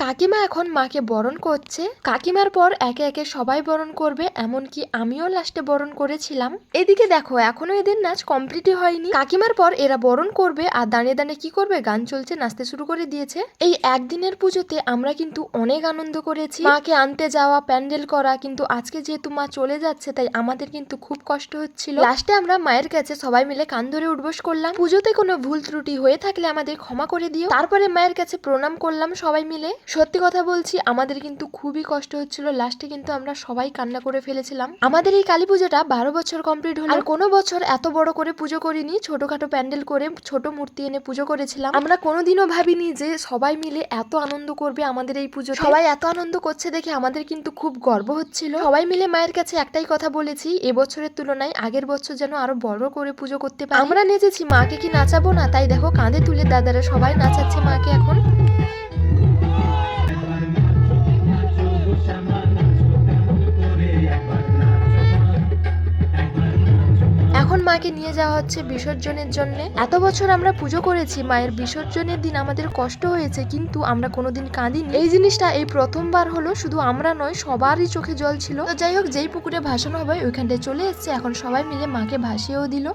কাকিমা এখন মাকে বরণ করছে। কাকিমার পর একে একে সবাই বরণ করবে, এমনকি আমিও লাস্টে বরণ করেছিলাম। এদিকে দেখো এখনো এদের নাচ কমপ্লিটই হয়নি। কাকিমার পর এরা বরণ করবে আর দাঁড়িয়ে দাঁড়িয়ে কি করবে, গান চলছে, নাচতে শুরু করে দিয়েছে। এই একদিনের পুজোতে আমরা কিন্তু অনেক আনন্দ করেছি। মাকে আনতে যাওয়া, প্যান্ডেল করা, কিন্তু আজকে যেহেতু মা চলে যাচ্ছে তাই আমাদের কিন্তু খুব কষ্ট হচ্ছিল। লাস্টে আমরা মায়ের কাছে সবাই মিলে কান ধরে উঠবস করলাম, পুজোতে কোনো ভুল ত্রুটি হয়ে থাকলে আমাদের ক্ষমা করে দিও। তারপরে মায়ের কাছে প্রণাম করলাম সবাই মিলে। সত্যি কথা বলছি আমাদের কিন্তু খুবই কষ্ট হচ্ছিল, লাস্টে কিন্তু আমরা সবাই কান্না করে ফেলেছিলাম। আমাদের এই কালী পুজোটা 12 বছর কমপ্লিট হলো। আর কোনো বছর এত বড় করে পুজো করিনি, ছোটখাটো প্যান্ডেল করে ছোট মূর্তি এনে পুজো করেছিলাম। আমরা কোনোদিনও ভাবিনি যে সবাই মিলে এত আনন্দ করবে আমাদের এই পুজো। সবাই এত আনন্দ করছে দেখে আমাদের কিন্তু খুব গর্ব হচ্ছিল। সবাই মিলে মায়ের কাছে একটাই কথা বলেছি, এবছরের তুলনায় আগের বছর যেন আরো বড় করে পুজো করতে পারি। আমরা নেচেছি, মাকে কি নাচাবো না? তাই দেখো কাঁধে তুলে দাদারা সবাই নাচাচ্ছে মাকে এখন। এখন মাকে নিয়ে যাওয়া হচ্ছে বিসর্জনের জন্য। এত বছর আমরা পুজো করেছি, মায়ের বিসর্জনের দিন আমাদের কষ্ট হয়েছে কিন্তু আমরা কোনোদিন কাঁদিনি। এই জিনিসটা এই প্রথমবার হলো, শুধু আমরা নয় সবারই চোখে জল ছিল। তো যাই হোক, যেই পুকুরে ভাসানো হবে ওইখানটায় চলে এসছে, এখন সবাই মিলে মাকে ভাসিয়েও দিল।